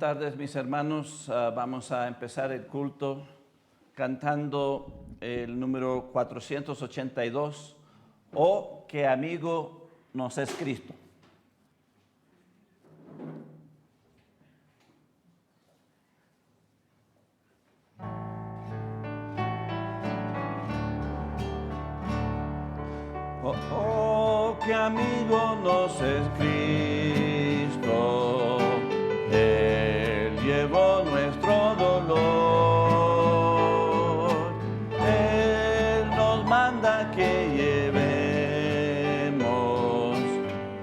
tardes, mis hermanos. Vamos a empezar el culto cantando el número 482, «Oh, qué amigo nos es Cristo». Oh, oh, qué amigo nos es Cristo, Él llevó nuestro dolor, Él nos manda que llevemos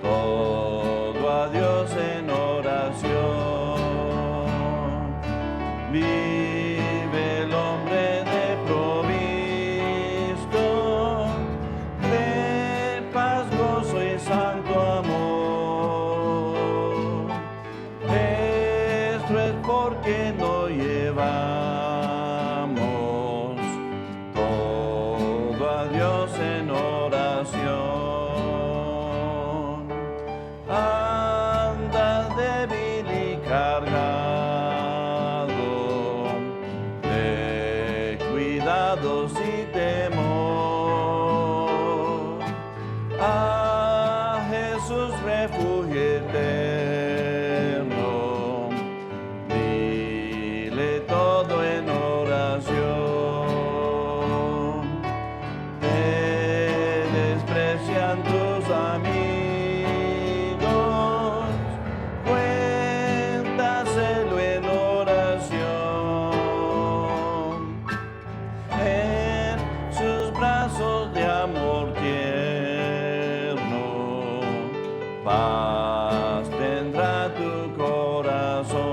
todo a Dios en oración. Vive el hombre desprovisto de paz, gozo y santo amor. Esto es porque no llevamos todo a Dios en oración. Anda débil y cargado de cuidados y temor. A Jesús refugio eterno, dile todo en oración. Te desprecian tus amigos, cuéntaselo en oración. En sus brazos de amor tierno, paz tendrá tu corazón.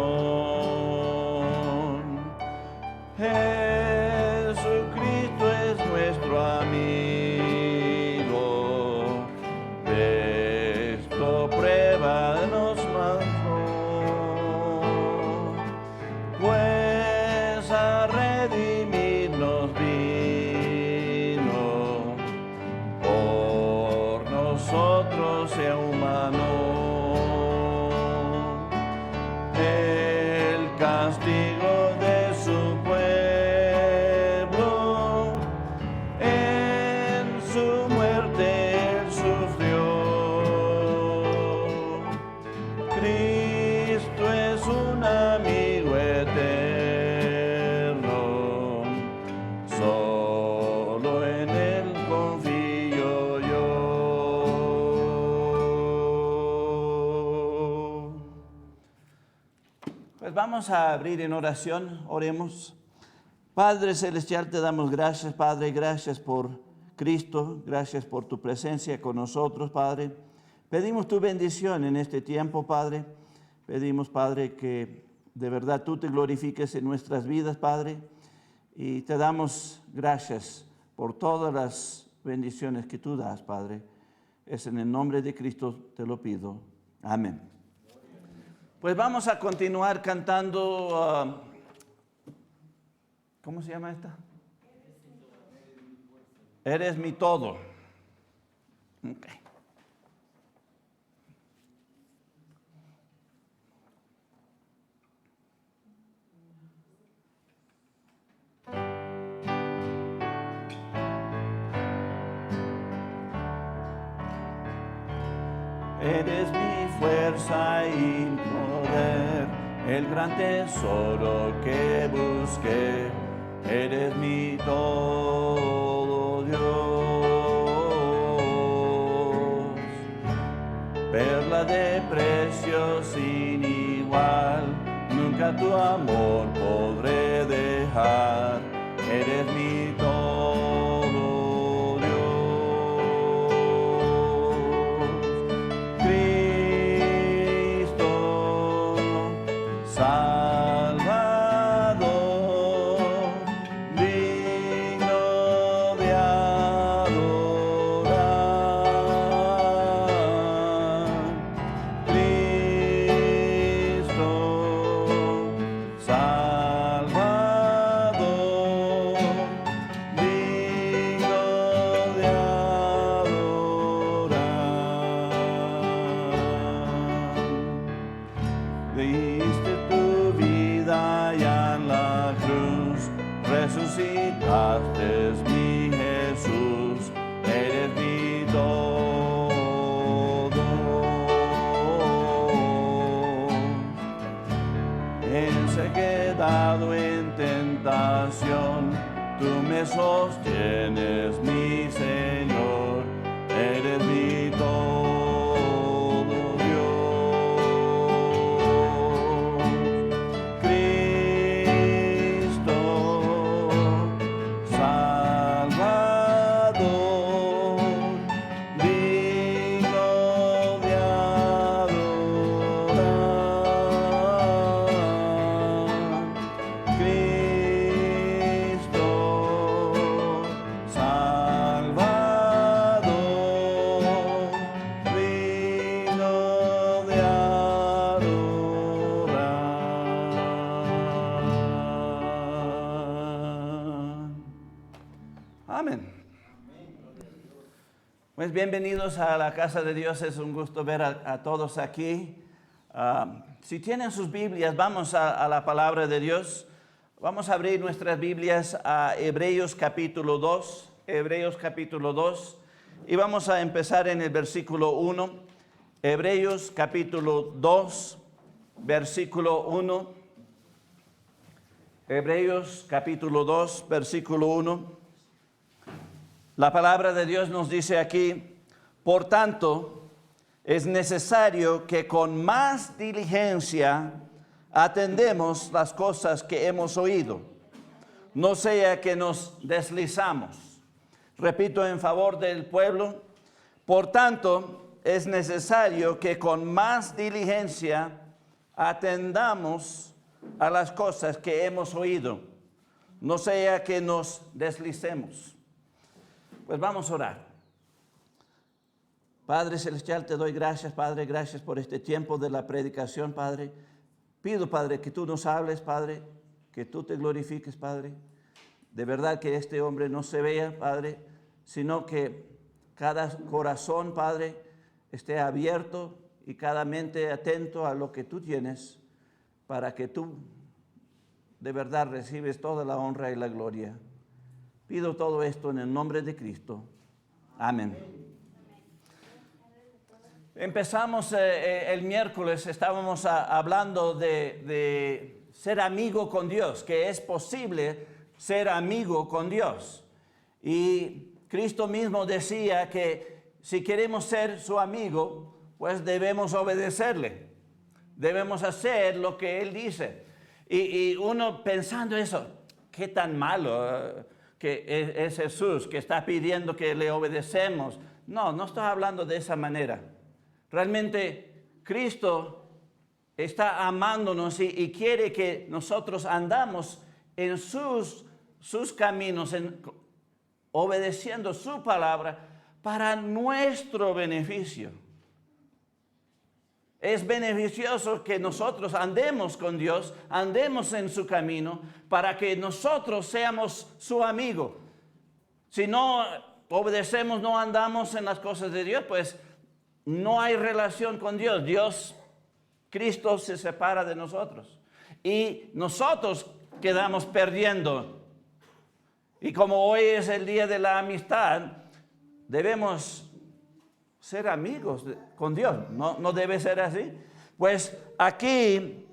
Jesucristo es nuestro amigo, de esto prueba nos mandó, pues a redimirnos vino, por nosotros se humanó. El castigo de su pueblo, en su muerte él sufrió. Cristo es un amigo eterno, solo en él confío yo. Pues vamos a abrir en oración, oremos. Padre Celestial, te damos gracias, Padre, gracias por Cristo, gracias por tu presencia con nosotros, Padre. Pedimos tu bendición en este tiempo, Padre. Pedimos, Padre, que de verdad tú te glorifiques en nuestras vidas, Padre. Y te damos gracias por todas las bendiciones que tú das, Padre. Es en el nombre de Cristo te lo pido. Amén. Pues vamos a continuar cantando. ¿Cómo se llama esta? Eres mi todo. Okay. Eres mi fuerza y poder, el gran tesoro que busqué. Eres mi todo, Dios. Perla de precio sin igual, nunca tu amor podré dejar. Eres mi todo, Dios. Cristo, Salvador, digno de adorar. Cristo, Salvador. resucitaste, mi Jesús, eres mi todo. En sequedad o en tentación, tú me sostienes, mi Señor, eres mi todo, Dios. Cristo, Salvador, digno de adorar. Cristo, Salvador, digno de adorar. Amén. Pues bienvenidos a la casa de Dios, es un gusto ver a todos aquí. Si tienen sus Biblias, vamos a la palabra de Dios. Vamos a abrir nuestras Biblias a Hebreos capítulo 2, Hebreos capítulo 2, y vamos a empezar en el versículo 1. Hebreos capítulo 2, versículo 1. Hebreos capítulo 2, versículo 1. La palabra de Dios nos dice aquí: por tanto, es necesario que con más diligencia atendemos las cosas que hemos oído, no sea que nos deslizamos. Repito en favor del pueblo: por tanto, es necesario que con más diligencia atendamos a las cosas que hemos oído, no sea que nos deslicemos. Pues vamos a orar. Padre Celestial, te doy gracias, Padre, gracias por este tiempo de la predicación, Padre. Pido, Padre, que tú nos hables, Padre, que tú te glorifiques, Padre. De verdad que este hombre no se vea, Padre, sino que cada corazón, Padre, esté abierto y cada mente atento a lo que tú tienes, para que tú de verdad recibes toda la honra y la gloria. Pido todo esto en el nombre de Cristo. Amén. Empezamos el miércoles, estábamos hablando de ser amigo con Dios, que es posible ser amigo con Dios. Y Cristo mismo decía que si queremos ser su amigo, pues debemos obedecerle. Debemos hacer lo que Él dice. Y uno pensando eso, qué tan malo que es Jesús, que está pidiendo que le obedecemos. No estoy hablando de esa manera. Realmente Cristo está amándonos y quiere que nosotros andamos en sus caminos, obedeciendo su palabra para nuestro beneficio. Es beneficioso que nosotros andemos con Dios, andemos en su camino, para que nosotros seamos su amigo. Si no obedecemos, no andamos en las cosas de Dios, pues no hay relación con Dios. Cristo se separa de nosotros. Y nosotros quedamos perdiendo. Y como hoy es el día de la amistad, debemos ser amigos con Dios. No debe ser así. Pues aquí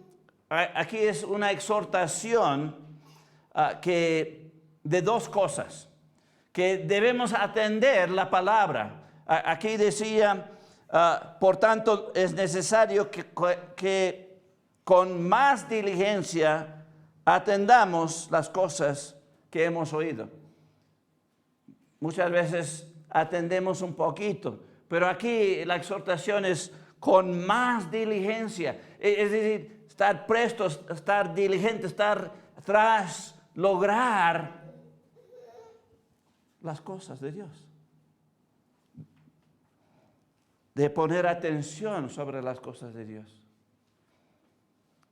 es una exhortación de dos cosas. Que debemos atender la palabra. Aquí decía, por tanto, es necesario que con más diligencia atendamos las cosas que hemos oído. Muchas veces atendemos un poquito, pero aquí la exhortación es con más diligencia. Es decir, estar prestos, estar diligentes, estar tras lograr las cosas de Dios. De poner atención sobre las cosas de Dios.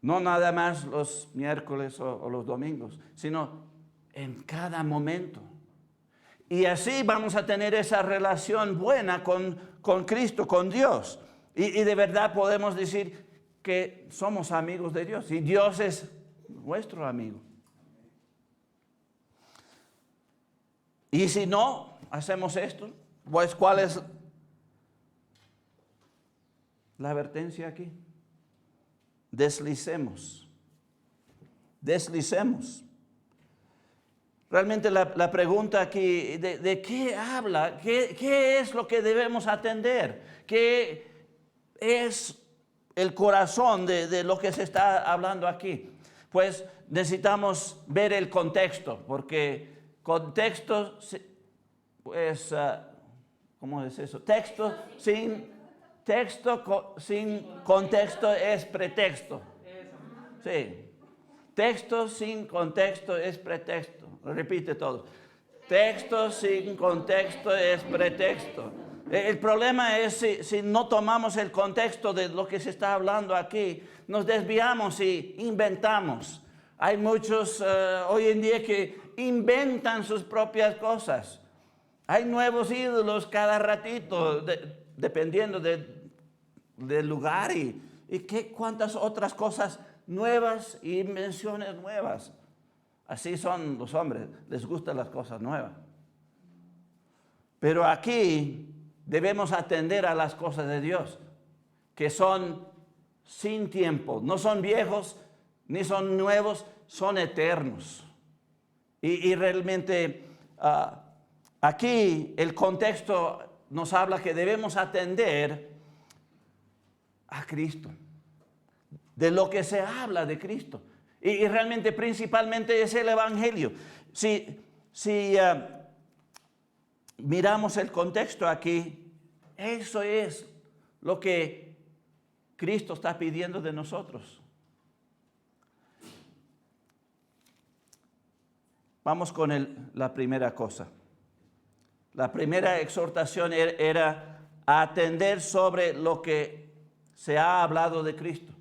No nada más los miércoles o los domingos, sino en cada momento. Y así vamos a tener esa relación buena con Cristo, con Dios. Y de verdad podemos decir que somos amigos de Dios. Y Dios es nuestro amigo. Y si no hacemos esto, pues ¿cuál es la advertencia aquí? Deslicemos. Realmente la pregunta aquí, ¿de qué habla? ¿Qué es lo que debemos atender? ¿Qué es el corazón de lo que se está hablando aquí? Pues necesitamos ver el contexto, porque contexto, pues, ¿cómo es eso? Texto sin contexto es pretexto. Sí. Texto sin contexto es pretexto. Repite todo. Texto sin contexto es pretexto. El problema es si no tomamos el contexto de lo que se está hablando aquí, nos desviamos y inventamos. Hay muchos hoy en día que inventan sus propias cosas. Hay nuevos ídolos cada ratito, dependiendo del lugar y cuántas otras cosas nuevas y invenciones nuevas. Así son los hombres, les gustan las cosas nuevas. Pero aquí debemos atender a las cosas de Dios, que son sin tiempo, no son viejos ni son nuevos, son eternos. Y realmente aquí el contexto nos habla que debemos atender a Cristo, de lo que se habla de Cristo. Y realmente principalmente es el Evangelio. Si miramos el contexto aquí, eso es lo que Cristo está pidiendo de nosotros. Vamos con la primera cosa. La primera exhortación era atender sobre lo que se ha hablado de Cristo.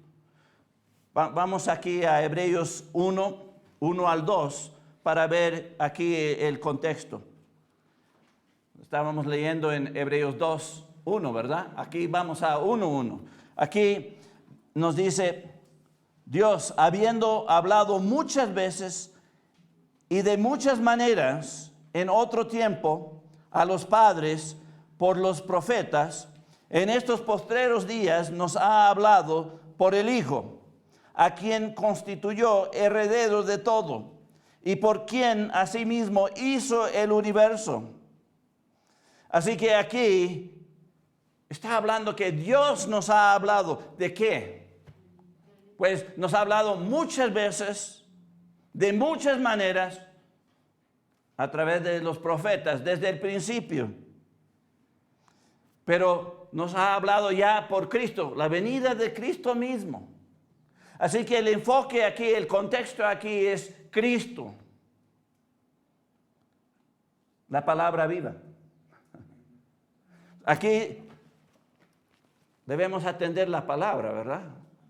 Vamos aquí a Hebreos 1 al 2, para ver aquí el contexto. Estábamos leyendo en Hebreos 2, 1, ¿verdad? Aquí vamos a 1:1. Aquí nos dice, Dios, habiendo hablado muchas veces y de muchas maneras en otro tiempo a los padres por los profetas, en estos postreros días nos ha hablado por el Hijo, a quien constituyó heredero de todo, y por quien asimismo hizo el universo. Así que aquí está hablando que Dios nos ha hablado. ¿De qué? Pues nos ha hablado muchas veces, de muchas maneras, a través de los profetas, desde el principio. Pero nos ha hablado ya por Cristo, la venida de Cristo mismo. Así que el enfoque aquí, el contexto aquí es Cristo, la palabra viva. Aquí debemos atender la palabra, ¿verdad?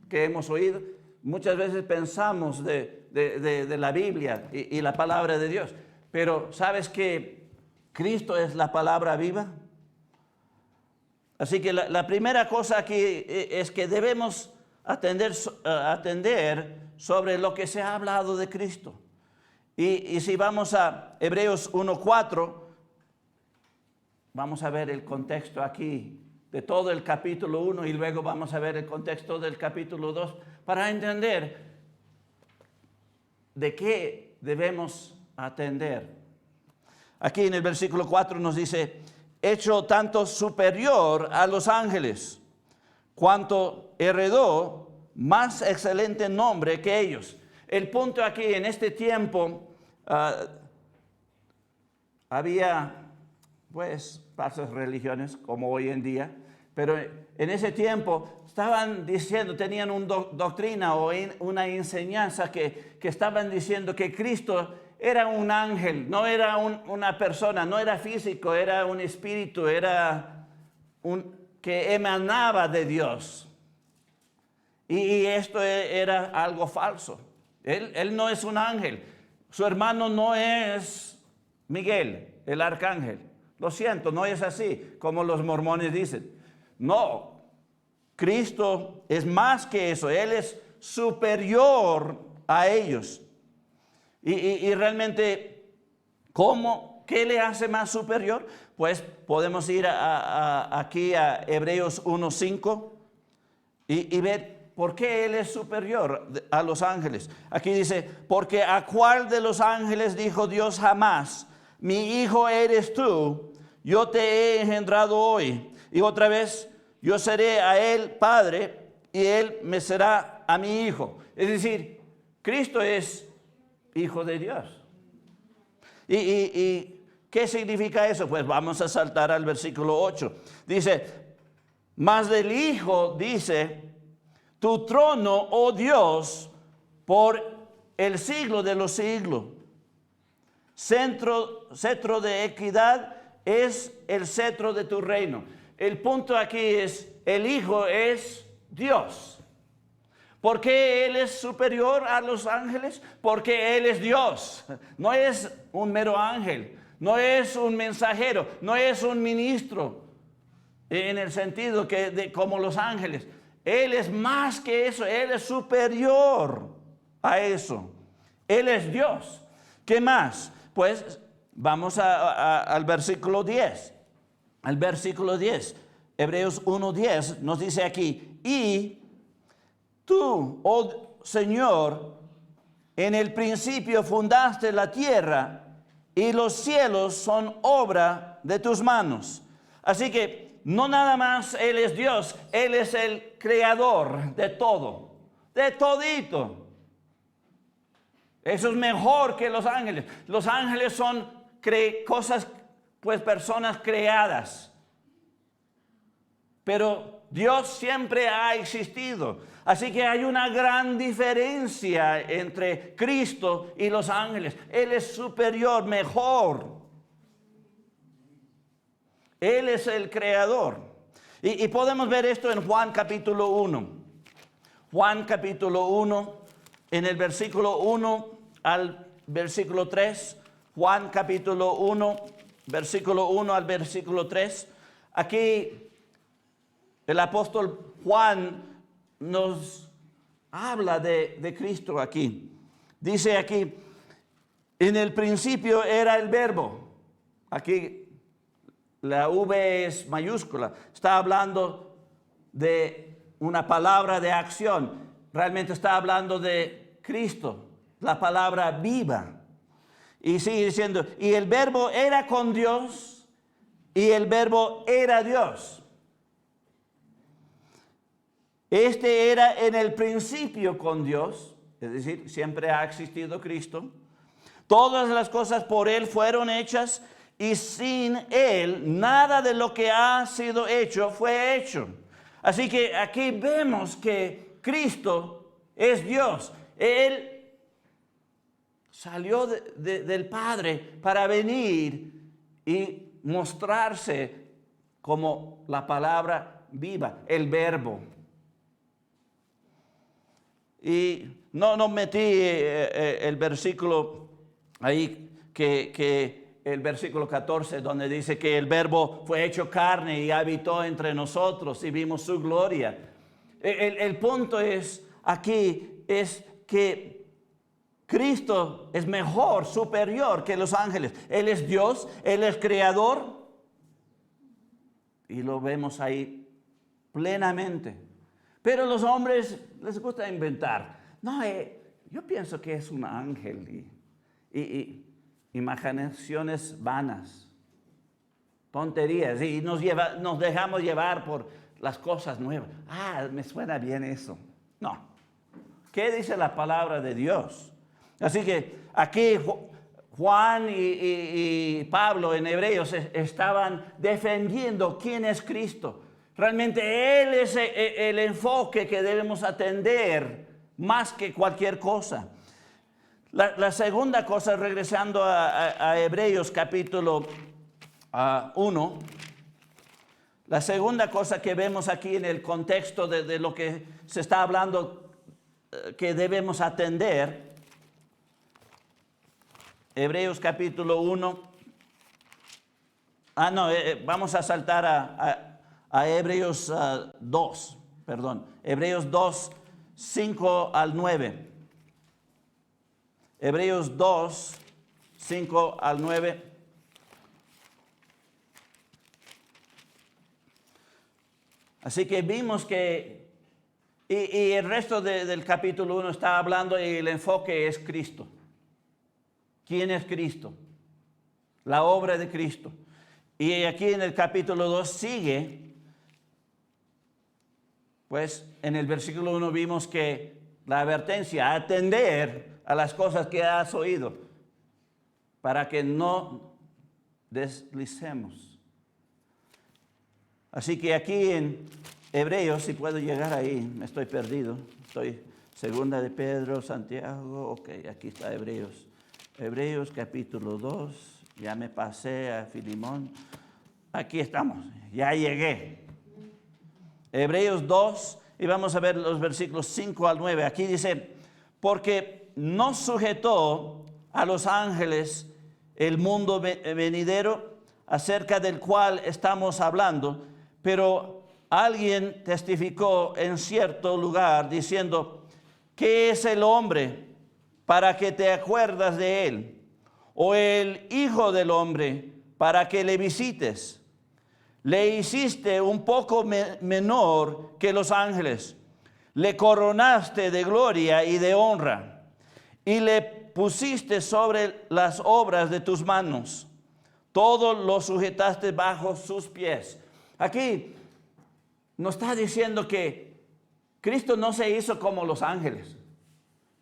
Que hemos oído. Muchas veces pensamos de la Biblia y la palabra de Dios. Pero ¿sabes que Cristo es la palabra viva? Así que la primera cosa aquí es que debemos atender sobre lo que se ha hablado de Cristo. Y si vamos a Hebreos 1:4, vamos a ver el contexto aquí de todo el capítulo 1 y luego vamos a ver el contexto del capítulo 2 para entender de qué debemos atender. Aquí en el versículo 4 nos dice, hecho tanto superior a los ángeles, cuanto heredó más excelente nombre que ellos. El punto aquí, en este tiempo, había pues falsas religiones como hoy en día, pero en ese tiempo estaban diciendo, tenían una doctrina o una enseñanza que estaban diciendo que Cristo era un ángel, no era una persona, no era físico, era un espíritu, era que emanaba de Dios. Y esto era algo falso. Él no es un ángel. Su hermano no es Miguel, el arcángel. Lo siento, no es así como los mormones dicen. No, Cristo es más que eso. Él es superior a ellos. Y realmente, ¿cómo ¿Qué le hace más superior? Pues podemos ir aquí a Hebreos 1:5 y ver por qué Él es superior a los ángeles. Aquí dice, porque ¿a cuál de los ángeles dijo Dios jamás, mi hijo eres tú, yo te he engendrado hoy? Y otra vez, yo seré a él padre y él me será a mi hijo. Es decir, Cristo es hijo de Dios. ¿Y qué significa eso? Pues vamos a saltar al versículo 8. Dice, mas del Hijo dice, tu trono, oh Dios, por el siglo de los siglos. Cetro de equidad es el cetro de tu reino. El punto aquí es, el Hijo es Dios. ¿Por qué Él es superior a los ángeles? Porque Él es Dios. No es un mero ángel, no es un mensajero, no es un ministro, en el sentido que como los ángeles. Él es más que eso, Él es superior a eso. Él es Dios. ¿Qué más? Pues vamos al versículo 10. Al versículo 10. Hebreos 1:10 nos dice aquí, y tú, oh Señor, en el principio fundaste la tierra y los cielos son obra de tus manos. Así que no nada más Él es Dios, Él es el creador de todo, de todito. Eso es mejor que los ángeles. Los ángeles son cosas, pues personas creadas. Pero Dios siempre ha existido. Así que hay una gran diferencia entre Cristo y los ángeles. Él es superior, mejor. Él es el creador. Y podemos ver esto en Juan capítulo 1. Juan capítulo 1, en el versículo 1 al versículo 3. Juan capítulo 1, versículo 1 al versículo 3. Aquí el apóstol Juan nos habla de Cristo aquí. Dice aquí, en el principio era el verbo. Aquí la V es mayúscula. Está hablando de una palabra de acción. Realmente está hablando de Cristo, la palabra viva. Y sigue diciendo, y el verbo era con Dios y el verbo era Dios. Este era en el principio con Dios, es decir, siempre ha existido Cristo. Todas las cosas por Él fueron hechas y sin Él nada de lo que ha sido hecho fue hecho. Así que aquí vemos que Cristo es Dios. Él salió del Padre para venir y mostrarse como la palabra viva, el verbo. Y no metí el versículo ahí, que el versículo 14, donde dice que el verbo fue hecho carne y habitó entre nosotros y vimos su gloria. El punto es, aquí, es que Cristo es mejor, superior que los ángeles. Él es Dios, Él es creador. Y lo vemos ahí plenamente. Pero los hombres les gusta inventar. No, yo pienso que es un ángel y imaginaciones vanas, tonterías. Y nos dejamos llevar por las cosas nuevas. Me suena bien eso. No. ¿Qué dice la palabra de Dios? Así que aquí Juan y Pablo en Hebreos estaban defendiendo quién es Cristo. Realmente Él es el enfoque que debemos atender más que cualquier cosa. La segunda cosa, regresando a Hebreos capítulo 1, la segunda cosa que vemos aquí en el contexto de lo que se está hablando que debemos atender, Hebreos capítulo 1, vamos a saltar a Hebreos 2, perdón, Hebreos 2, 5 al 9. Hebreos 2, 5 al 9. Así que vimos que, y el resto del capítulo 1 está hablando y el enfoque es Cristo. ¿Quién es Cristo? La obra de Cristo. Y aquí en el capítulo 2 sigue, pues en el versículo 1 vimos que la advertencia, atender a las cosas que has oído, para que no deslicemos. Así que aquí en Hebreos, si puedo llegar ahí, me estoy perdido. Estoy segunda de Pedro, Santiago, ok, aquí está Hebreos. Hebreos capítulo 2, ya me pasé a Filimón. Aquí estamos, ya llegué. Hebreos 2, y vamos a ver los versículos 5 al 9. Aquí dice, porque no sujetó a los ángeles el mundo venidero acerca del cual estamos hablando, pero alguien testificó en cierto lugar diciendo, ¿qué es el hombre para que te acuerdas de él? ¿O el hijo del hombre para que le visites? Le hiciste un poco menor que los ángeles, le coronaste de gloria y de honra, y le pusiste sobre las obras de tus manos. Todo lo sujetaste bajo sus pies. Aquí nos está diciendo que Cristo no se hizo como los ángeles.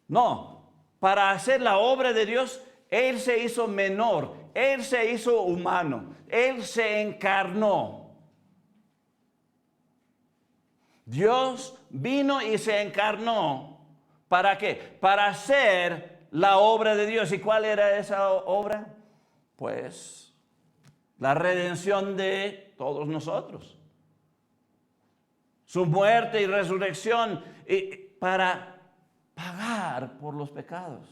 No, para hacer la obra de Dios, Él se hizo menor, Él se hizo humano, Él se encarnó. Dios vino y se encarnó. ¿Para qué? Para hacer la obra de Dios. ¿Y cuál era esa obra? Pues la redención de todos nosotros. Su muerte y resurrección para pagar por los pecados.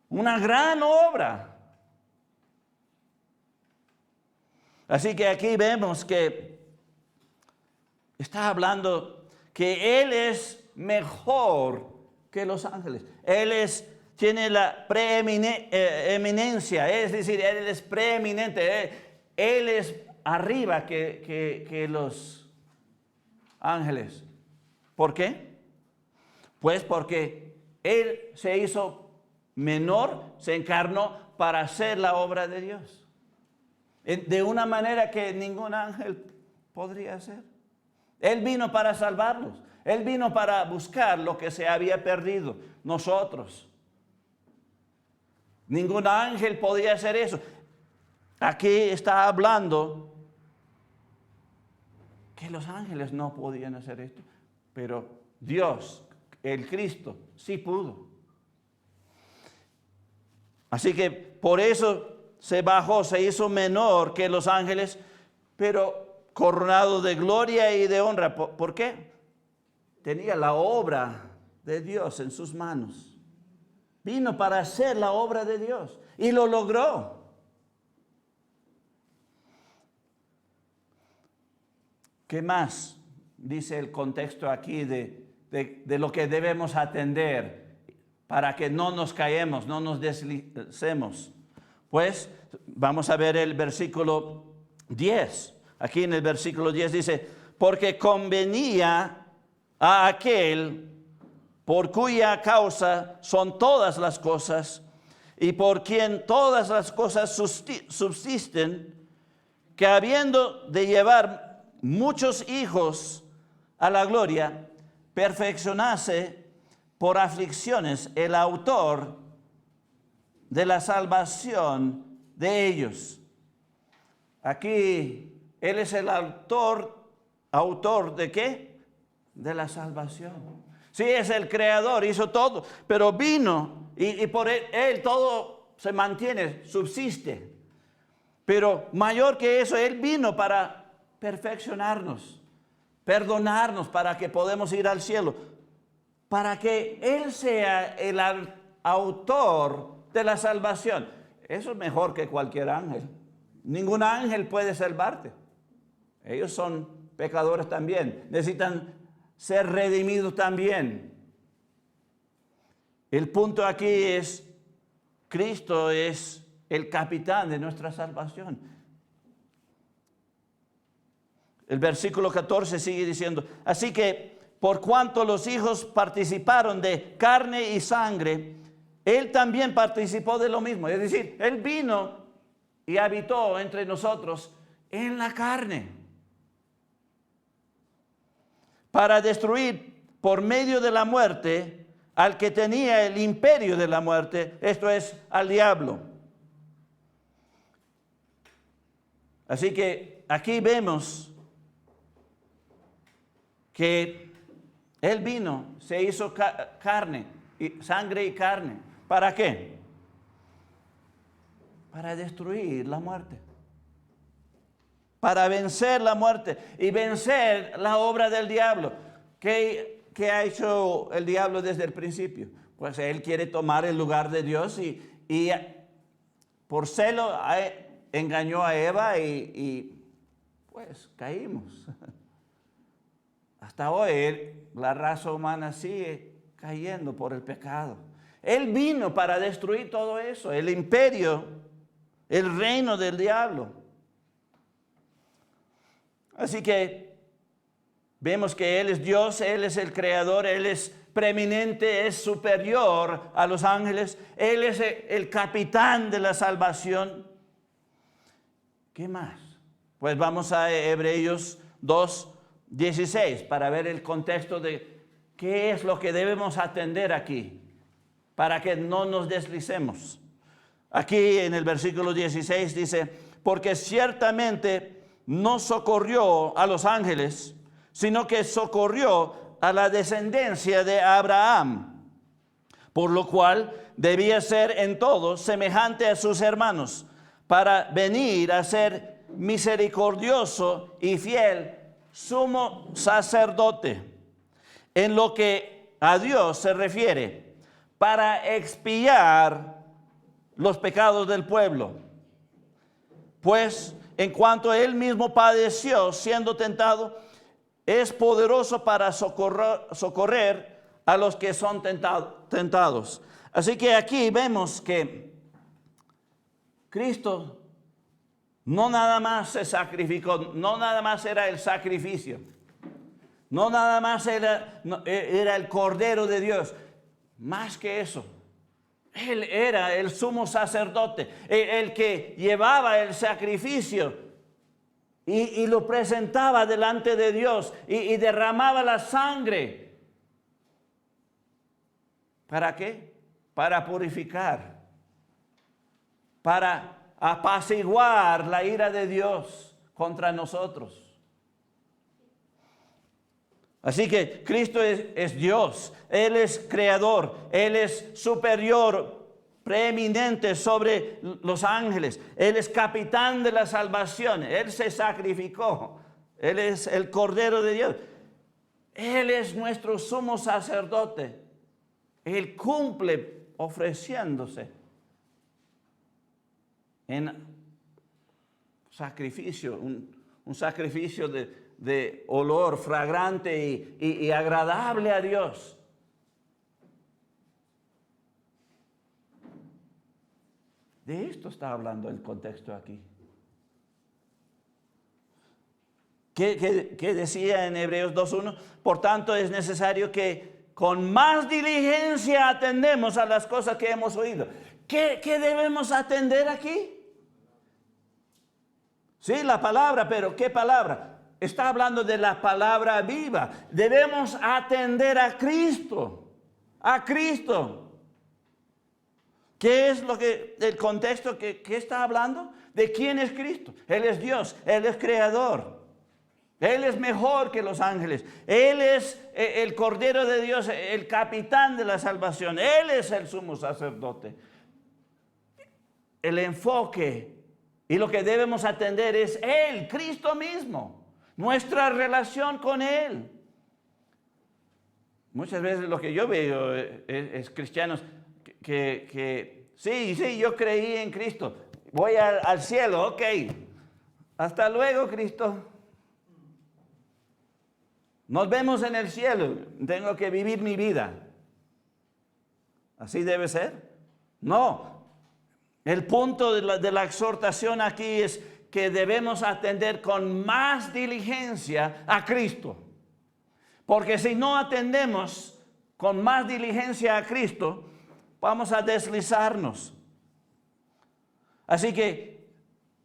Una gran obra. Así que aquí vemos que está hablando que Él es mejor que los ángeles. Él tiene la preeminencia, es decir, Él es preeminente. Él es arriba que los ángeles. ¿Por qué? Pues porque Él se hizo menor, se encarnó para hacer la obra de Dios. De una manera que ningún ángel podría hacer. Él vino para salvarlos. Él vino para buscar lo que se había perdido, nosotros. Ningún ángel podía hacer eso. Aquí está hablando que los ángeles no podían hacer esto, pero Dios, el Cristo, sí pudo. Así que por eso se bajó, se hizo menor que los ángeles, pero coronado de gloria y de honra. ¿Por qué? Tenía la obra de Dios en sus manos. Vino para hacer la obra de Dios y lo logró. ¿Qué más dice el contexto aquí de lo que debemos atender para que no nos caemos, no nos deslicemos? Pues vamos a ver el versículo 10. Aquí en el versículo 10 dice, porque convenía a aquel por cuya causa son todas las cosas y por quien todas las cosas subsisten, que habiendo de llevar muchos hijos a la gloria, perfeccionase por aflicciones el autor de la salvación de ellos. Aquí Él es el autor ¿de qué? De la salvación. Sí, es el creador, hizo todo, pero vino y por él todo se mantiene, subsiste. Pero mayor que eso, Él vino para perfeccionarnos, perdonarnos para que podamos ir al cielo, para que Él sea el autor de la salvación. Eso es mejor que cualquier ángel. Ningún ángel puede salvarte. Ellos son pecadores también. Necesitan ser redimidos también. El punto aquí es, Cristo es el capitán de nuestra salvación. El versículo 14 sigue diciendo, así que por cuanto los hijos participaron de carne y sangre, Él también participó de lo mismo. Es decir, Él vino y habitó entre nosotros en la carne, para destruir por medio de la muerte al que tenía el imperio de la muerte, esto es, al diablo. Así que aquí vemos que Él vino, se hizo carne, sangre y carne. ¿Para qué? Para destruir la muerte. Para vencer la muerte y vencer la obra del diablo. ¿Qué ha hecho el diablo desde el principio? Pues él quiere tomar el lugar de Dios y por celo engañó a Eva y pues caímos. Hasta hoy la raza humana sigue cayendo por el pecado. Él vino para destruir todo eso, el imperio, el reino del diablo. Así que vemos que Él es Dios, Él es el creador, Él es preeminente, es superior a los ángeles, Él es el capitán de la salvación. ¿Qué más? Pues vamos a Hebreos 2:16 para ver el contexto de qué es lo que debemos atender aquí, para que no nos deslicemos. Aquí en el versículo 16 dice, porque ciertamente no socorrió a los ángeles, sino que socorrió a la descendencia de Abraham, por lo cual debía ser en todo semejante a sus hermanos, para venir a ser misericordioso y fiel sumo sacerdote, en lo que a Dios se refiere, para expiar los pecados del pueblo. Pues en cuanto Él mismo padeció siendo tentado, es poderoso para socorrer a los que son tentados. Así que aquí vemos que Cristo no nada más se sacrificó, no nada más era el sacrificio, no nada más era el Cordero de Dios, más que eso. Él era el sumo sacerdote, el que llevaba el sacrificio y lo presentaba delante de Dios y derramaba la sangre. ¿Para qué? Para purificar, para apaciguar la ira de Dios contra nosotros. Así que Cristo es Dios, Él es creador, Él es superior, preeminente sobre los ángeles, Él es capitán de la salvación, Él se sacrificó, Él es el Cordero de Dios, Él es nuestro sumo sacerdote, Él cumple ofreciéndose en sacrificio, un sacrificio de olor fragante y agradable a Dios. De esto está hablando el contexto aquí. ¿Qué decía en Hebreos 2:1? Por tanto, es necesario que con más diligencia atendemos a las cosas que hemos oído. ¿Qué debemos atender aquí? Sí, la palabra, pero ¿qué palabra? Está hablando de la palabra viva. Debemos atender a Cristo. A Cristo. ¿Qué es el contexto que está hablando? ¿De quién es Cristo? Él es Dios, Él es creador. Él es mejor que los ángeles. Él es el Cordero de Dios, el capitán de la salvación. Él es el sumo sacerdote. El enfoque y lo que debemos atender es Él, Cristo mismo. Nuestra relación con Él. Muchas veces lo que yo veo es cristianos que sí, yo creí en Cristo. Voy al cielo, ok. Hasta luego, Cristo. Nos vemos en el cielo. Tengo que vivir mi vida. ¿Así debe ser? No. El punto de la exhortación aquí es que debemos atender con más diligencia a Cristo. Porque si no atendemos con más diligencia a Cristo, vamos a deslizarnos. Así que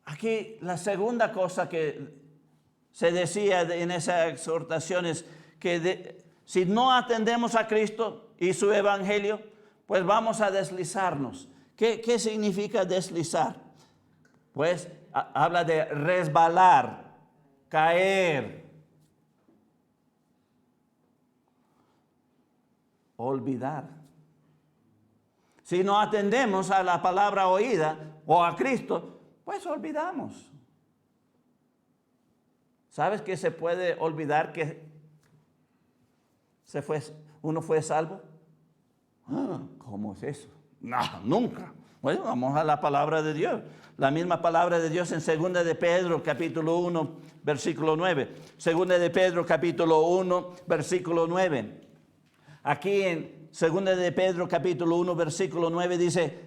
aquí la segunda cosa que se decía en esa exhortación es que si no atendemos a Cristo y su evangelio, pues vamos a deslizarnos. ¿Qué significa deslizar? Pues habla de resbalar, caer, olvidar. Si no atendemos a la palabra oída o a Cristo, pues olvidamos. ¿Sabes que se puede olvidar que uno fue salvo? ¿Cómo es eso? No, nunca. Bueno, vamos a la palabra de Dios. La misma palabra de Dios en 2 de Pedro, capítulo 1, versículo 9. 2 de Pedro, capítulo 1, versículo 9. Aquí en 2 de Pedro, capítulo 1, versículo 9 dice,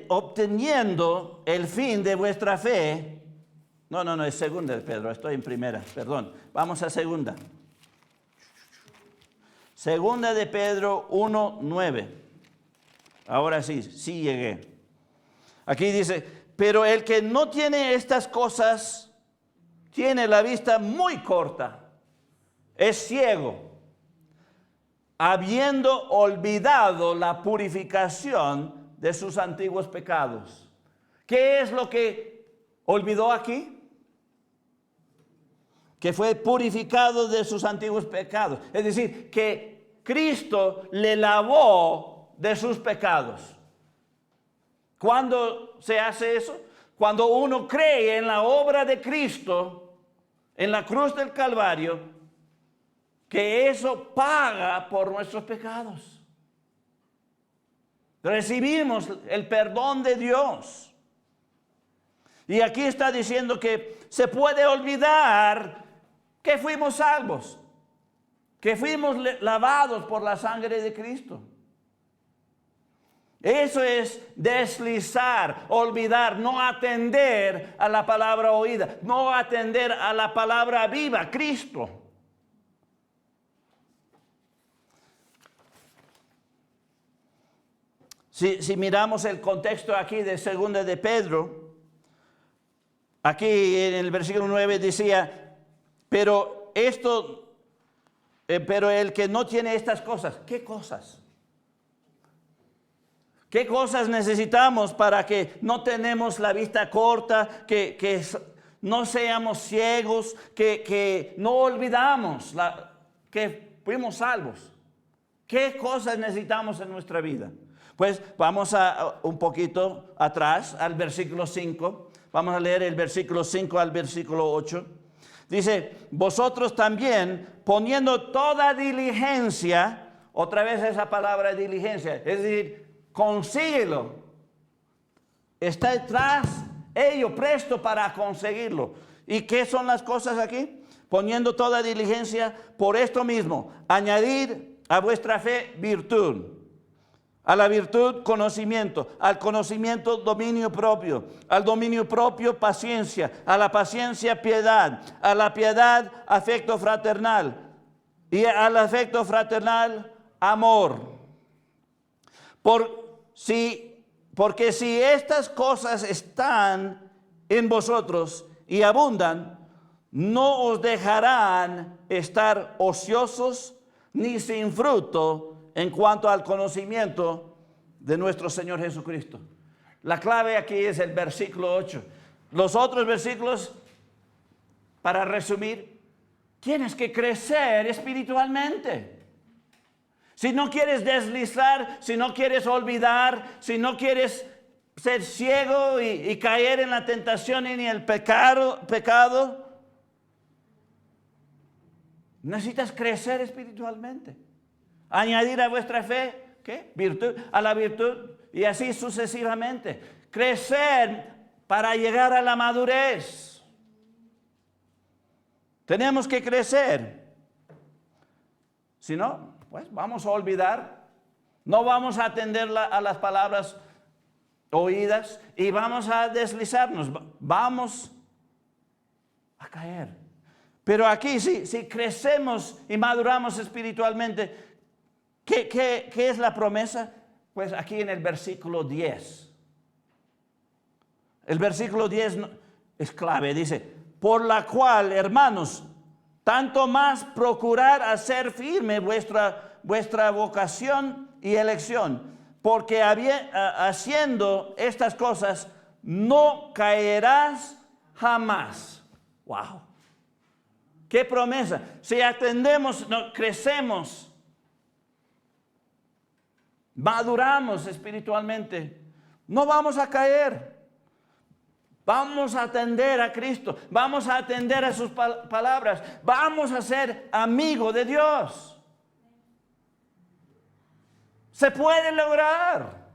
obteniendo el fin de vuestra fe. No, es 2 de Pedro, estoy en primera, perdón. Vamos a 2. 2 de Pedro 1, 9. Ahora sí llegué. Aquí dice, pero el que no tiene estas cosas, tiene la vista muy corta, es ciego, habiendo olvidado la purificación de sus antiguos pecados. ¿Qué es lo que olvidó aquí? Que fue purificado de sus antiguos pecados. Es decir, que Cristo le lavó de sus pecados. ¿Cuándo se hace eso? Cuando uno cree en la obra de Cristo, en la cruz del Calvario, que eso paga por nuestros pecados. Recibimos el perdón de Dios. Y aquí está diciendo que se puede olvidar que fuimos salvos, que fuimos lavados por la sangre de Cristo. Eso es deslizar, olvidar, no atender a la palabra oída, no atender a la palabra viva, Cristo. Si miramos el contexto aquí de 2 de Pedro, aquí en el versículo 9 decía, pero el que no tiene estas cosas, ¿qué cosas? ¿Qué cosas necesitamos para que no tenemos la vista corta, que no seamos ciegos, que no olvidamos que fuimos salvos? ¿Qué cosas necesitamos en nuestra vida? Pues vamos un poquito atrás al versículo 5. Vamos a leer el versículo 5 al versículo 8. Dice, vosotros también poniendo toda diligencia, otra vez esa palabra diligencia, es decir, consíguelo. Está detrás ello, presto para conseguirlo. ¿Y qué son las cosas aquí? Poniendo toda diligencia por esto mismo, añadir a vuestra fe virtud, a la virtud conocimiento, al conocimiento dominio propio, al dominio propio paciencia, a la paciencia piedad, a la piedad afecto fraternal y al afecto fraternal amor. Porque si estas cosas están en vosotros y abundan, no os dejarán estar ociosos ni sin fruto en cuanto al conocimiento de nuestro Señor Jesucristo. La clave aquí es el versículo 8. Los otros versículos, para resumir, tienes que crecer espiritualmente. Si no quieres deslizar, si no quieres olvidar, si no quieres ser ciego y caer en la tentación y en el pecado, necesitas crecer espiritualmente. Añadir a vuestra fe, ¿qué? Virtud, a la virtud y así sucesivamente. Crecer para llegar a la madurez. Tenemos que crecer. Si no, pues vamos a olvidar. No vamos a atender a las palabras oídas y vamos a deslizarnos, vamos a caer. Pero aquí, si crecemos y maduramos espiritualmente, ¿qué es la promesa? Pues aquí en el versículo 10. El versículo 10 es clave, dice, por la cual, hermanos, tanto más procurar hacer firme vuestra vocación y elección, porque haciendo estas cosas no caerás jamás. Wow. ¿Qué promesa? Si atendemos, crecemos, maduramos espiritualmente, no vamos a caer. Vamos a atender a Cristo, vamos a atender a sus palabras, vamos a ser amigos de Dios. Se puede lograr.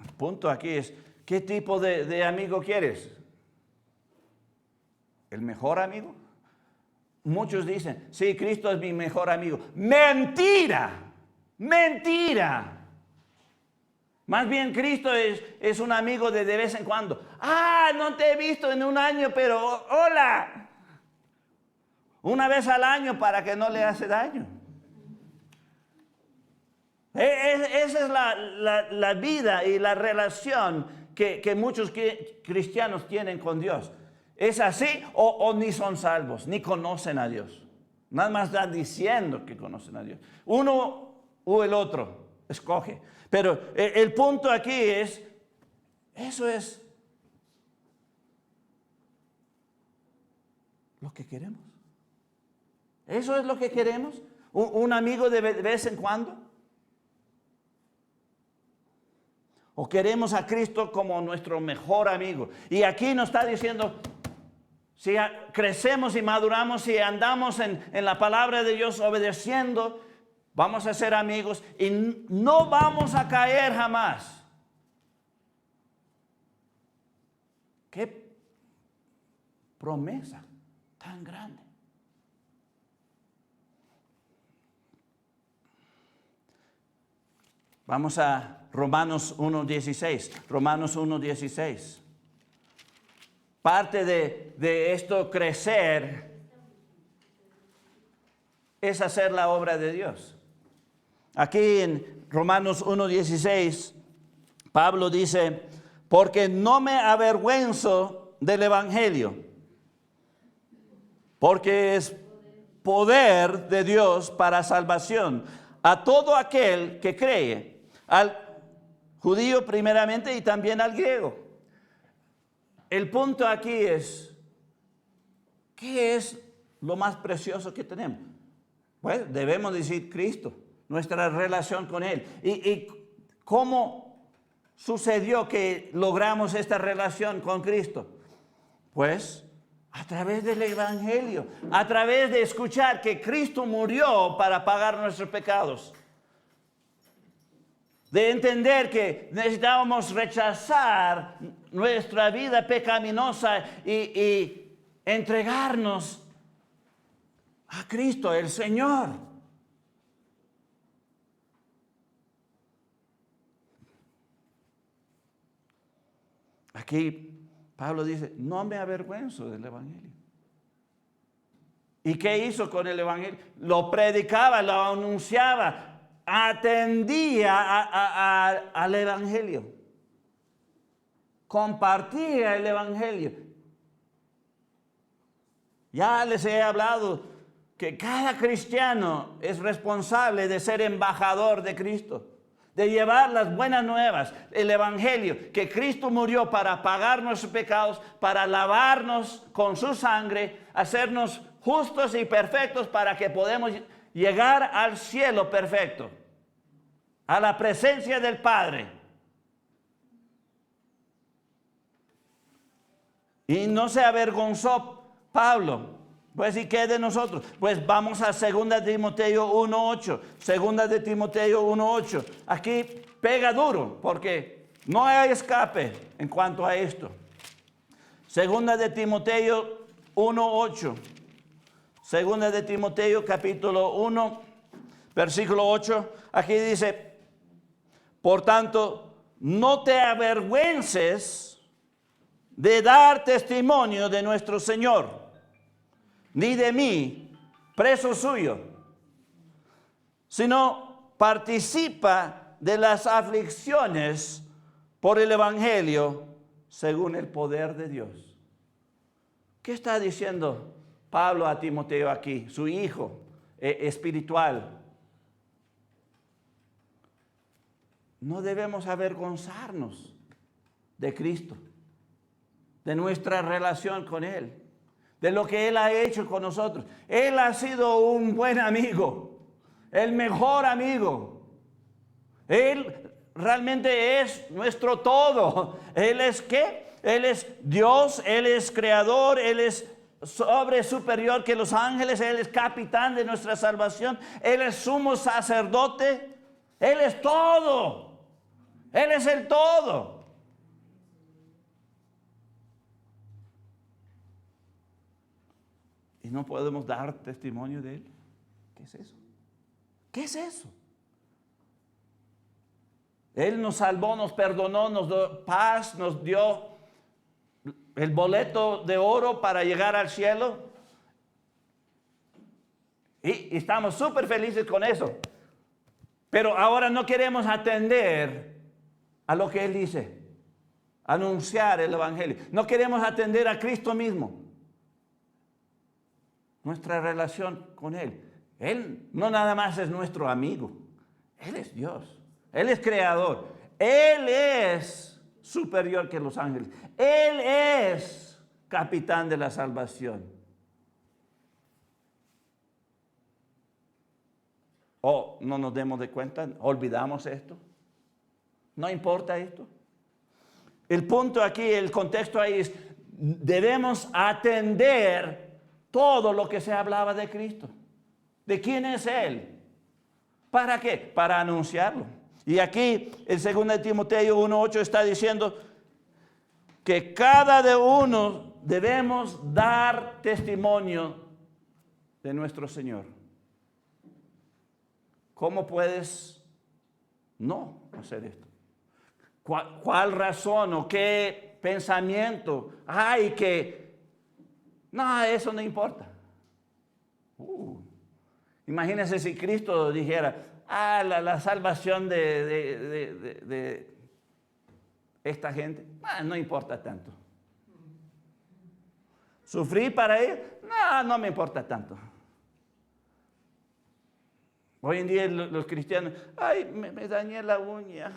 El punto aquí es, ¿qué tipo de amigo quieres? ¿El mejor amigo? Muchos dicen, sí, Cristo es mi mejor amigo. ¡Mentira! ¡Mentira! Más bien Cristo es un amigo de vez en cuando. Ah, no te he visto en un año, pero hola. Una vez al año para que no le hace daño. Esa es la vida y la relación que muchos cristianos tienen con Dios. ¿Es así o ni son salvos, ni conocen a Dios? Nada más están diciendo que conocen a Dios. Uno o el otro, escoge. Pero el punto aquí es, eso es lo que queremos. Eso es lo que queremos. Un amigo de vez en cuando. O queremos a Cristo como nuestro mejor amigo. Y aquí nos está diciendo, si crecemos y maduramos y andamos en la palabra de Dios obedeciendo, vamos a ser amigos y no vamos a caer jamás. ¡Qué promesa tan grande! Vamos a Romanos 1:16. Romanos 1:16. Parte de esto crecer es hacer la obra de Dios. Aquí en Romanos 1:16, Pablo dice, porque no me avergüenzo del Evangelio, porque es poder de Dios para salvación a todo aquel que cree, al judío primeramente y también al griego. El punto aquí es, ¿qué es lo más precioso que tenemos? Pues debemos decir Cristo, nuestra relación con Él. ¿Y cómo sucedió que logramos esta relación con Cristo? Pues a través del Evangelio, a través de escuchar que Cristo murió para pagar nuestros pecados. De entender que necesitábamos rechazar nuestra vida pecaminosa y entregarnos a Cristo, el Señor. Aquí Pablo dice, no me avergüenzo del Evangelio. ¿Y qué hizo con el Evangelio? Lo predicaba, lo anunciaba, atendía al Evangelio, compartía el Evangelio. Ya les he hablado que cada cristiano es responsable de ser embajador de Cristo, de llevar las buenas nuevas, el Evangelio, que Cristo murió para pagar nuestros pecados, para lavarnos con su sangre, hacernos justos y perfectos para que podamos llegar al cielo perfecto, a la presencia del Padre. Y no se avergonzó Pablo. Pues, ¿y qué de nosotros? Pues vamos a 2 Timoteo 1:8. 2 Timoteo 1:8. Aquí pega duro porque no hay escape en cuanto a esto. 2 Timoteo 1:8. 2 Timoteo capítulo 1, versículo 8. Aquí dice, Por tanto, no te avergüences de dar testimonio de nuestro Señor, ni de mí, preso suyo, sino participa de las aflicciones por el Evangelio según el poder de Dios. ¿Qué está diciendo Pablo a Timoteo aquí, su hijo espiritual? No debemos avergonzarnos de Cristo, de nuestra relación con Él, de lo que Él ha hecho con nosotros. Él ha sido un buen amigo, el mejor amigo. Él realmente es nuestro todo. Él es ¿qué? Él es Dios, Él es creador, Él es superior que los ángeles, Él es capitán de nuestra salvación, Él es sumo sacerdote, Él es todo. Él es el todo. Y no podemos dar testimonio de Él. ¿Qué es eso? ¿Qué es eso? Él nos salvó, nos perdonó, nos dio paz, nos dio el boleto de oro para llegar al cielo. Y estamos súper felices con eso. Pero ahora no queremos atender a lo que Él dice, anunciar el Evangelio. No queremos atender a Cristo mismo. Nuestra relación con Él. Él no nada más es nuestro amigo. Él es Dios. Él es creador. Él es superior que los ángeles. Él es capitán de la salvación. ¿O no nos demos de cuenta? ¿Olvidamos esto? ¿No importa esto? El punto aquí, el contexto ahí es, debemos atender todo lo que se hablaba de Cristo. ¿De quién es Él? ¿Para qué? Para anunciarlo. Y aquí, el 2 Timoteo 1:8 está diciendo que cada uno debemos dar testimonio de nuestro Señor. ¿Cómo puedes no hacer esto? ¿Cuál razón o qué pensamiento hay que... No, eso no importa. Imagínense si Cristo dijera, la salvación de esta gente, no importa tanto. ¿Sufrir para él? No me importa tanto. Hoy en día los cristianos, me dañé la uña.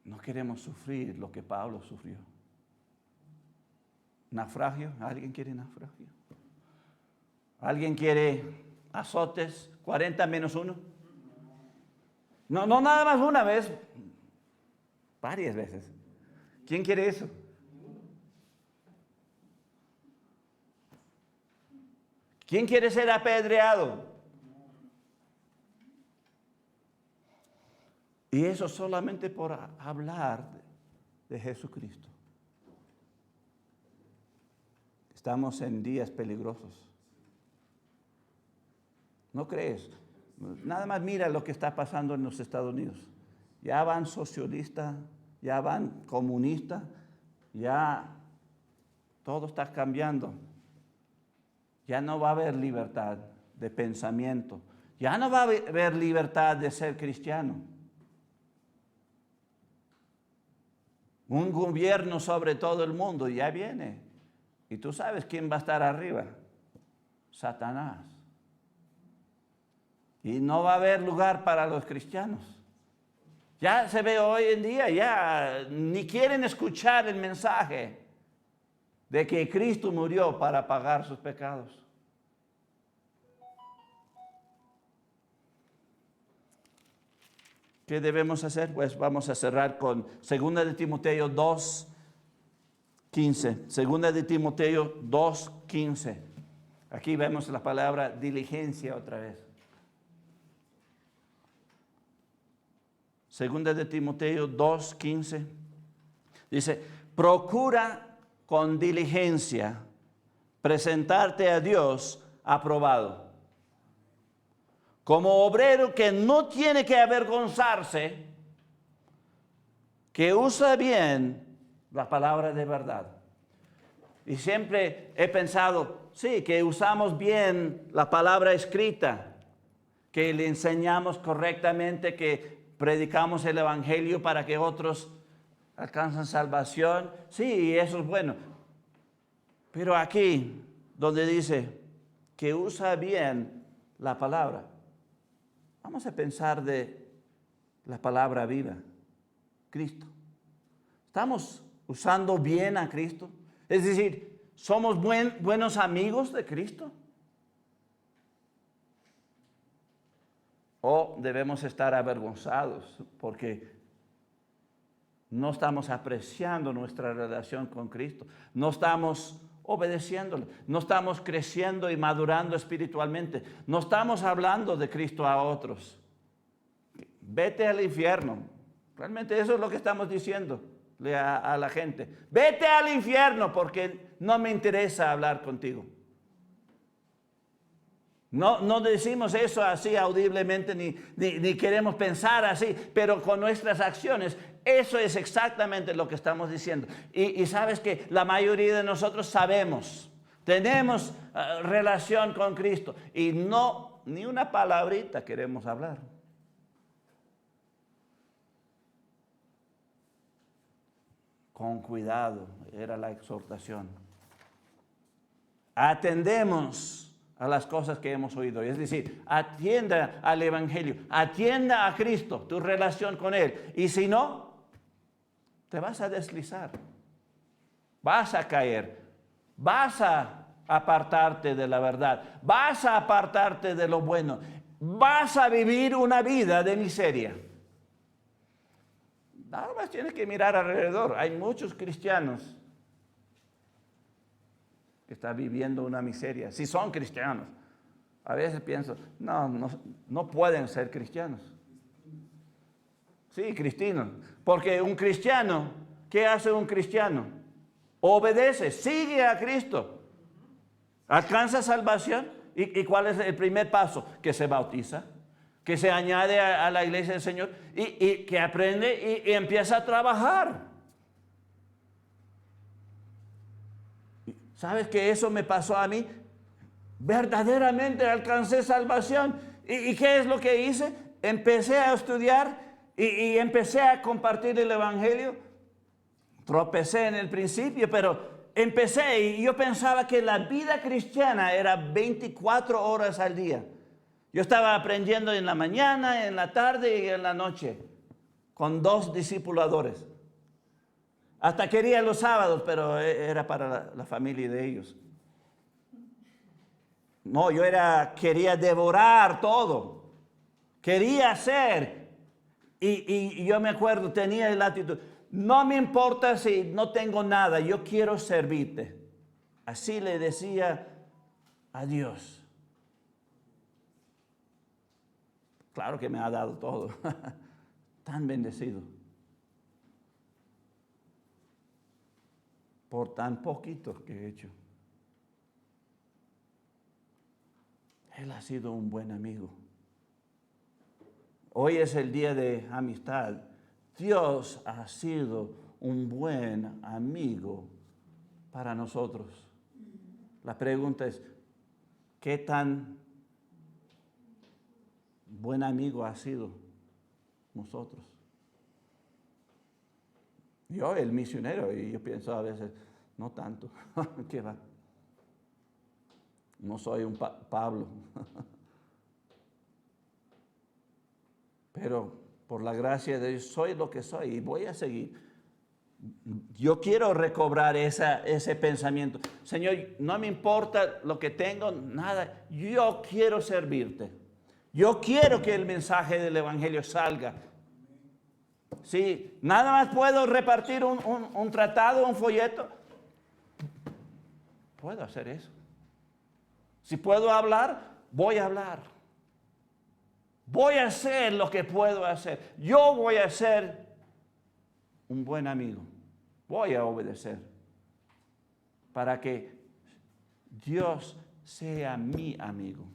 No queremos sufrir lo que Pablo sufrió. Naufragio, ¿alguien quiere naufragio? ¿Alguien quiere azotes? 40 menos 1. No nada más una vez, varias veces. ¿Quién quiere eso? ¿Quién quiere ser apedreado? Y eso solamente por hablar de Jesucristo. Estamos en días peligrosos. ¿No crees? Nada más mira lo que está pasando en los Estados Unidos. Ya van socialistas, ya van comunistas, ya todo está cambiando. Ya no va a haber libertad de pensamiento. Ya no va a haber libertad de ser cristiano. Un gobierno sobre todo el mundo ya viene. Y tú sabes quién va a estar arriba. Satanás. Y no va a haber lugar para los cristianos. Ya se ve hoy en día, ya ni quieren escuchar el mensaje de que Cristo murió para pagar sus pecados. ¿Qué debemos hacer? Pues vamos a cerrar con 2 Timoteo 2:15. 2 Timoteo 2:15. Aquí vemos la palabra diligencia otra vez. 2 Timoteo 2:15. Dice, procura con diligencia presentarte a Dios aprobado. Como obrero que no tiene que avergonzarse, que usa bien la palabra de verdad. Y siempre he pensado, sí, que usamos bien la palabra escrita, que le enseñamos correctamente, que predicamos el evangelio para que otros alcancen salvación. Sí, eso es bueno. Pero aquí, donde dice que usa bien la palabra, vamos a pensar de la palabra viva, Cristo. ¿Estamos usando bien a Cristo? Es decir, ¿somos buenos amigos de Cristo? ¿O debemos estar avergonzados porque no estamos apreciando nuestra relación con Cristo? No estamos obedeciéndole, no estamos creciendo y madurando espiritualmente, no estamos hablando de Cristo a otros. Vete al infierno. Realmente eso es lo que estamos diciendo a la gente. Vete al infierno porque no me interesa hablar contigo. No decimos eso así audiblemente ni queremos pensar así, pero con nuestras acciones eso es exactamente lo que estamos diciendo. Y sabes que la mayoría de nosotros sabemos, tenemos relación con Cristo y no, ni una palabrita queremos hablar. Con cuidado, era la exhortación. Atendemos a las cosas que hemos oído. Es decir, atienda al Evangelio, atienda a Cristo, tu relación con Él. Y si no, te vas a deslizar, vas a caer, vas a apartarte de la verdad, vas a apartarte de lo bueno, vas a vivir una vida de miseria. Nada más tienes que mirar alrededor. Hay muchos cristianos que están viviendo una miseria. Si son cristianos. A veces pienso, no pueden ser cristianos. Sí, cristianos. Porque un cristiano, ¿qué hace un cristiano? Obedece, sigue a Cristo. Alcanza salvación. ¿Y cuál es el primer paso? Que se bautiza, que se añade a la iglesia del Señor y que aprende y empieza a trabajar. ¿Sabes que eso me pasó a mí? Verdaderamente alcancé salvación. ¿Y qué es lo que hice? Empecé a estudiar y empecé a compartir el evangelio. Tropecé en el principio, pero empecé y yo pensaba que la vida cristiana era 24 horas al día. Yo estaba aprendiendo en la mañana, en la tarde y en la noche con 2 discipuladores. Hasta quería los sábados, pero era para la familia de ellos. No, quería devorar todo. Quería hacer. Y yo me acuerdo, tenía la actitud, no me importa si no tengo nada, yo quiero servirte. Así le decía a Dios. Claro que me ha dado todo. Tan bendecido. Por tan poquito que he hecho. Él ha sido un buen amigo. Hoy es el día de amistad. Dios ha sido un buen amigo para nosotros. La pregunta es, ¿qué tan buen amigo ha sido nosotros? Yo, el misionero, y yo pienso a veces, no tanto, ¿qué va? No soy un Pablo. Pero por la gracia de Dios soy lo que soy y voy a seguir. Yo quiero recobrar ese pensamiento. Señor, no me importa lo que tengo, nada. Yo quiero servirte. Yo quiero que el mensaje del evangelio salga. Sí, nada más puedo repartir un tratado, un folleto. Puedo hacer eso. Si puedo hablar, voy a hablar. Voy a hacer lo que puedo hacer. Yo voy a ser un buen amigo. Voy a obedecer para que Dios sea mi amigo.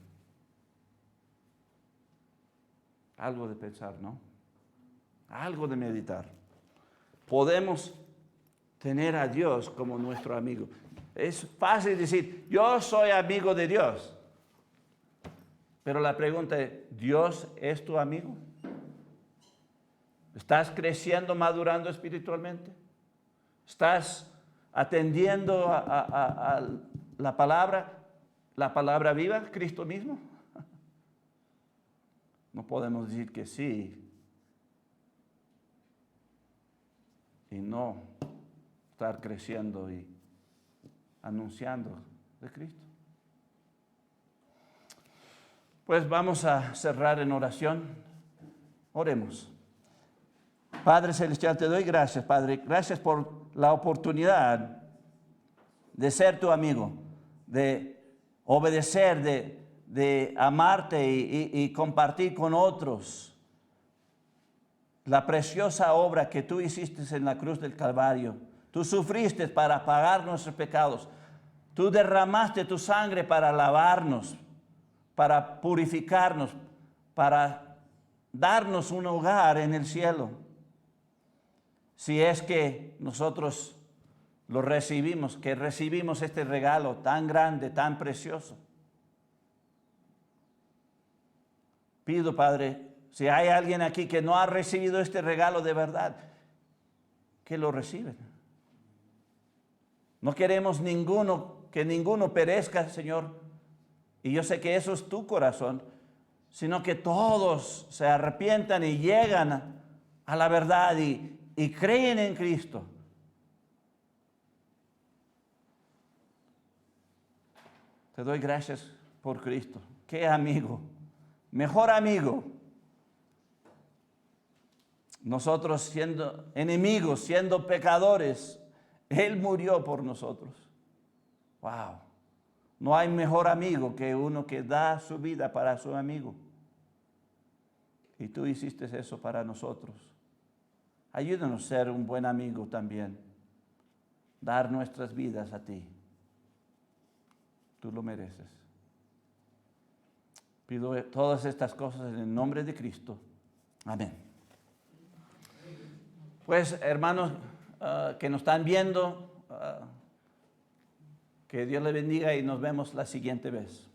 Algo de pensar, ¿no? Algo de meditar. Podemos tener a Dios como nuestro amigo. Es fácil decir, yo soy amigo de Dios. Pero la pregunta es, ¿Dios es tu amigo? ¿Estás creciendo, madurando espiritualmente? ¿Estás atendiendo a la palabra viva, Cristo mismo? No podemos decir que sí y no estar creciendo y anunciando de Cristo. Pues vamos a cerrar en oración. Oremos. Padre Celestial, te doy gracias, Padre. Gracias por la oportunidad de ser tu amigo, de obedecer, de amarte y compartir con otros la preciosa obra que tú hiciste en la cruz del Calvario. Tú sufriste para pagar nuestros pecados. Tú derramaste tu sangre para lavarnos, para purificarnos, para darnos un hogar en el cielo. Si es que nosotros lo recibimos, que recibimos este regalo tan grande, tan precioso. Pido, Padre, si hay alguien aquí que no ha recibido este regalo de verdad, que lo reciben. No queremos que ninguno perezca, Señor. Y yo sé que eso es tu corazón, sino que todos se arrepientan y llegan a la verdad y creen en Cristo. Te doy gracias por Cristo. Qué amigo, mejor amigo. Nosotros siendo enemigos, siendo pecadores, Él murió por nosotros. Wow. No hay mejor amigo que uno que da su vida para su amigo. Y tú hiciste eso para nosotros. Ayúdanos a ser un buen amigo también. Dar nuestras vidas a ti. Tú lo mereces. Pido todas estas cosas en el nombre de Cristo. Amén. Pues, hermanos que nos están viendo, que Dios les bendiga y nos vemos la siguiente vez.